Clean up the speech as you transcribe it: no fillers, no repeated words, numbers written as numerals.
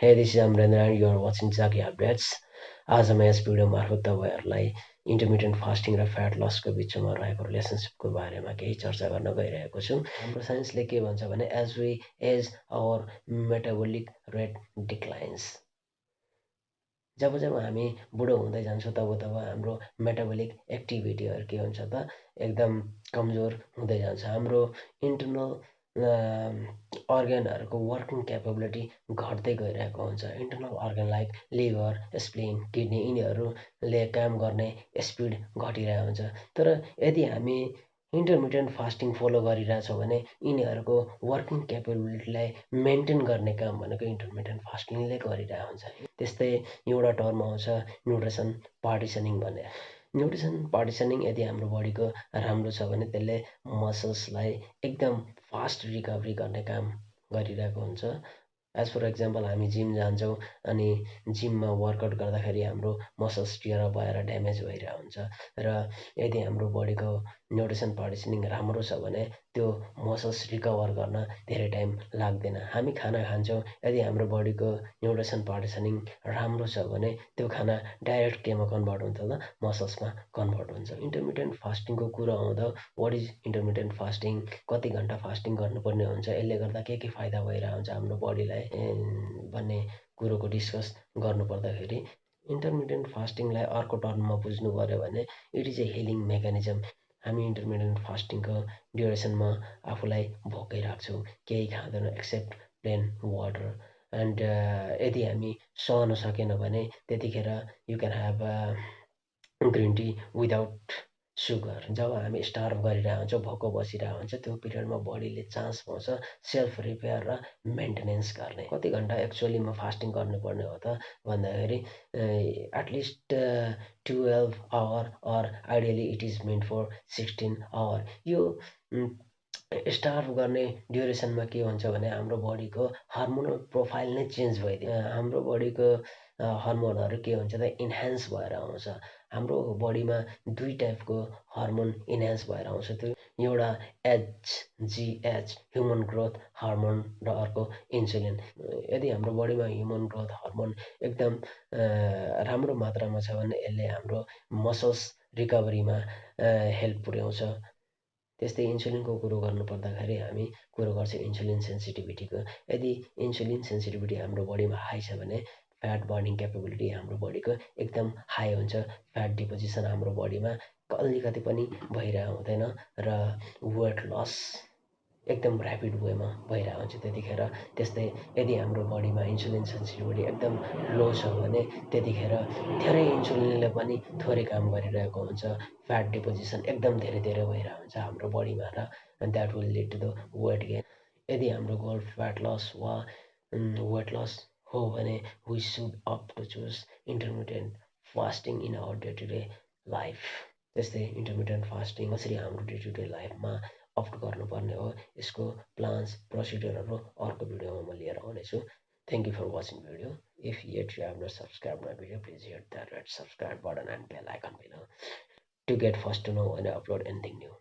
Hey, this is Amrendra and you are watching Zaki Updates. आज म यस video मार्फत तपाईँहरूलाई इन्टरमिटेन्ट फास्टिङ र फ्याट लसको बिचमा रहेको रिलेसनसिपको बारेमा केही चर्चा गर्न गइरहेको छु। हाम्रो साइन्सले के भन्छ भने as we age our metabolic rate declines. जब जब हामी बुढो हुँदै जान्छौँ तब तब हाम्रो मेटाबोलिक एक्टिभिटीहरू के हुन्छ त एकदम कमजोर हुँदै जान्छ। हाम्रो इन्टरनल अर्गनहरूको वर्किङ क्यापेबिलिटी घट्दै गइरहेको हुन्छ। Internal organ like liver, spleen, kidney यिनीहरूले काम गर्ने स्पिड घटिरहेको हुन्छ। तर यदि हामी इन्टरमिटेन्ट फास्टिङ फलो गरिरहेछौँ भने यिनीहरूको वर्किङ क्यापेबिलिटीलाई मेन्टेन गर्ने काम भनेको इन्टरमिटेन्ट फास्टिङले गरिरहेको हुन्छ। त्यस्तै एउटा टर्म आउँछ न्युट्रिसन पार्टिसनिङ भन्ने। न्युट्रिसन पार्टिसनिङ यदि हाम्रो बडीको राम्रो छ भने त्यसले मसल्सलाई एकदम फास्ट रिकभरी गर्ने काम गरिरहेको हुन्छ। एज फर एक्जाम्पल हामी जिम जान्छौँ अनि जिममा वर्कआउट गर्दाखेरि हाम्रो मसल्स टियर अप भएर ड्यामेज भइरहेको हुन्छ र यदि हाम्रो बडीको न्युट्रिसन पार्टिसनिङ राम्रो छ भने त्यो मसल्स रिकभर गर्न धेरै टाइम लाग्दैन। हामी खाना खान्छौँ, यदि हाम्रो बडीको न्युट्रिसन पार्टिसनिङ राम्रो छ भने त्यो खाना डाइरेक्ट केमा कन्भर्ट हुन्छ त मसल्समा कन्भर्ट हुन्छ। इन्टरमिटेन्ट फास्टिङको कुरा आउँदा वाट इज इन्टरमिटेन्ट फास्टिङ, कति घन्टा फास्टिङ गर्नुपर्ने हुन्छ, यसले गर्दा के फाइदा भइरहेको हुन्छ हाम्रो बडीलाई भन्ने कुरोको डिस्कस गर्नुपर्दाखेरि इन्टरमिटेन्ट फास्टिङलाई अर्को टर्ममा बुझ्नु पऱ्यो भने it is a healing mechanism. हामी इन्टरमिटेन्ट फास्टिङको ड्युरेसनमा आफूलाई भोकै राख्छौँ, केही खाँदैनौँ एक्सेप्ट प्लेन वाटर एन्ड यदि हामी सहन सकेन भने त्यतिखेर you can have green tea without sugar. जब हामी स्टार्भ गरिरहेको हुन्छौँ, भोको बसिरहेको हुन्छ, त्यो पिरियडमा बडीले चान्स पाउँछ सेल्फ रिपेयर र मेन्टेनेन्स गर्ने। कति घन्टा एक्चुअलीमा फास्टिङ गर्नुपर्ने हो त भन्दाखेरि at least 12 hour or ideally it is meant for 16 hour. यो स्टार्भ गर्ने ड्युरेसनमा के हुन्छ भने हाम्रो बडीको हार्मोनल प्रोफाइल नै चेन्ज भइदियो। हाम्रो बडीको हर्मोनहरू के हुन्छ त इन्हान्स भएर आउँछ। हाम्रो बडीमा दुई टाइपको हर्मोन इन्हान्स भएर आउँछ। त्यो एउटा एचजिएच ह्युमन ग्रोथ हर्मोन र अर्को इन्सुलिन। यदि हाम्रो बडीमा ह्युमन ग्रोथ हर्मोन एकदम राम्रो मात्रामा छ भने यसले हाम्रो मसल्स रिकभरीमा हेल्प पुर्याउँछ। त्यस्तै इन्सुलिनको कुरो गर्नुपर्दाखेरि हामी कुरो गर्छौँ इन्सुलिन सेन्सिटिभिटीको। यदि इन्सुलिन सेन्सिटिभिटी हाम्रो बडीमा हाई छ भने फ्याट बर्निङ क्यापेबिलिटी हाम्रो बडीको एकदम हाई हुन्छ। फ्याट डिपोजिसन हाम्रो बडीमा अलिकति पनि भइरहेको हुँदैन र वेट लस एकदम ऱ्यापिड वेमा भइरहेको हुन्छ त्यतिखेर। त्यस्तै यदि हाम्रो बडीमा इन्सुलिन सेन्सिटिभिटी एकदम लो छ भने त्यतिखेर धेरै इन्सुलिनले पनि थोरै काम गरिरहेको हुन्छ। फ्याट डिपोजिसन एकदम धेरै भइरहेको हुन्छ हाम्रो बडीमा र that will lead to the weight gain. यदि हाम्रो गोल फ्याट लस वा वेट लस हो भने we should opt to choose intermittent fasting in our day to day life. त्यस्तै इन्टरमिटेन्ट फास्टिङ कसरी हाम्रो डे टु डे लाइफमा अप्ट गर्नुपर्ने हो यसको प्लान्स प्रोसिडियरहरू अर्को भिडियोमा म लिएर आउनेछु। Thank you for watching video. If yet you have not subscribed my video, please hit that red subscribe button and bell icon below to get first to know when I upload anything new.